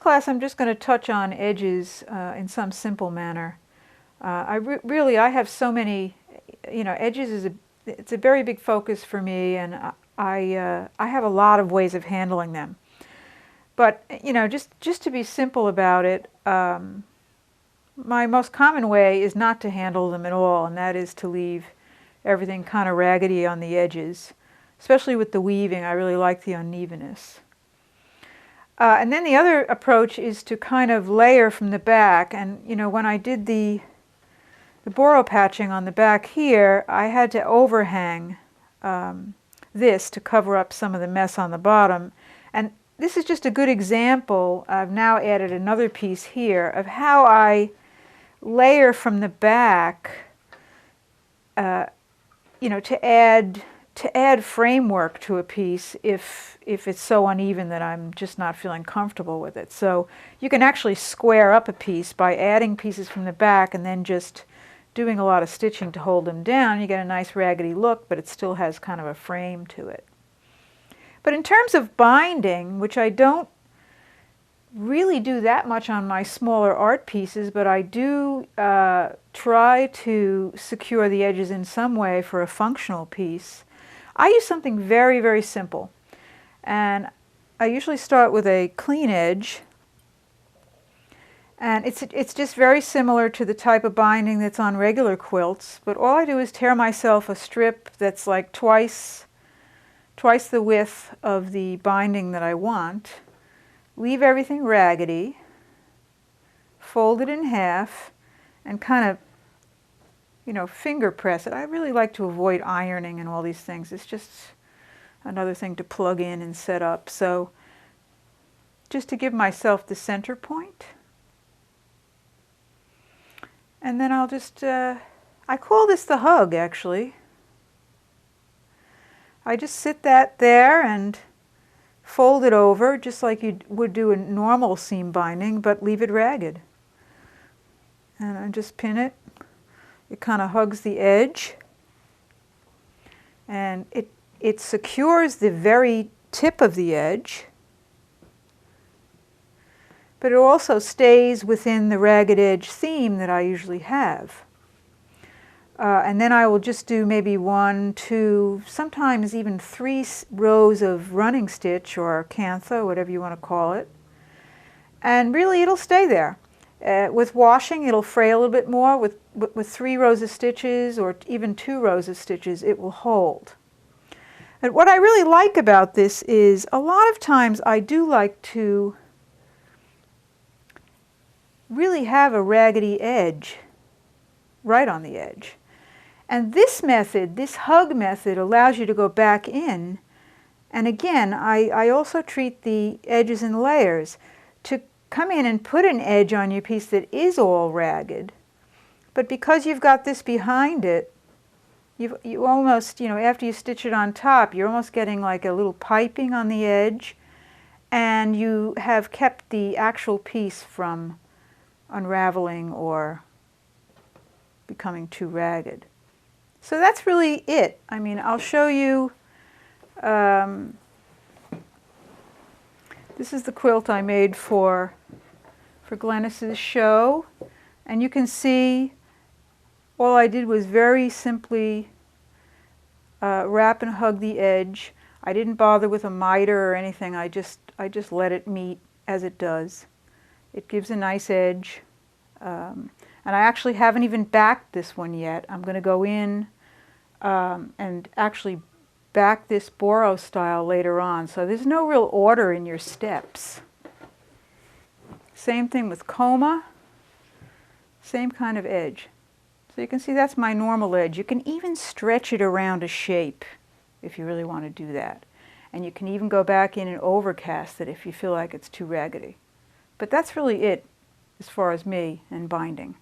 class I'm just going to touch on edges in some simple manner. Really I have so many, edges is it's a very big focus for me, and I have a lot of ways of handling them. But just to be simple about it, my most common way is not to handle them at all, and that is to leave everything kind of raggedy on the edges. Especially with the weaving, I really like the unevenness. And then the other approach is to kind of layer from the back. And when I did the borrow patching on the back here, I had to overhang this to cover up some of the mess on the bottom. And this is just a good example. I've now added another piece here of how I layer from the back, to add framework to a piece if it's so uneven that I'm just not feeling comfortable with it. So you can actually square up a piece by adding pieces from the back and then just doing a lot of stitching to hold them down. You get a nice raggedy look, but it still has kind of a frame to it. But in terms of binding, which I don't really do that much on my smaller art pieces, but I do try to secure the edges in some way for a functional piece, I use something very, very simple. And I usually start with a clean edge. And it's just very similar to the type of binding that's on regular quilts. But all I do is tear myself a strip that's like twice the width of the binding that I want. Leave everything raggedy. Fold it in half and kind of finger press it. I really like to avoid ironing and all these things. It's just another thing to plug in and set up. So just to give myself the center point. And then I'll just, I call this the hug actually. I just sit that there and fold it over just like you would do a normal seam binding, but leave it ragged. And I just pin it. It kind of hugs the edge, and it secures the very tip of the edge, but it also stays within the ragged edge theme that I usually have. And then I will just do maybe 1, 2, sometimes even 3 rows of running stitch or cantha, whatever you want to call it, and really it'll stay there. With washing, it'll fray a little bit more. With 3 rows of stitches or even 2 rows of stitches, it will hold. And what I really like about this is a lot of times I do like to really have a raggedy edge right on the edge. And this method, this hug method, allows you to go back in. And again, I also treat the edges in layers. To come in and put an edge on your piece that is all ragged, but because you've got this behind it, you almost, after you stitch it on top, you're almost getting like a little piping on the edge, and you have kept the actual piece from unraveling or becoming too ragged. So that's really it. I mean, I'll show you. This is the quilt I made for Glennis's show, and you can see all I did was very simply wrap and hug the edge. I didn't bother with a miter or anything. I just let it meet as it does. It gives a nice edge, and I actually haven't even backed this one yet. I'm going to go in and actually back this borrow style later on. So there's no real order in your steps. Same thing with coma, same kind of edge. So you can see that's my normal edge. You can even stretch it around a shape if you really want to do that. And you can even go back in and overcast it if you feel like it's too raggedy. But that's really it as far as me and binding.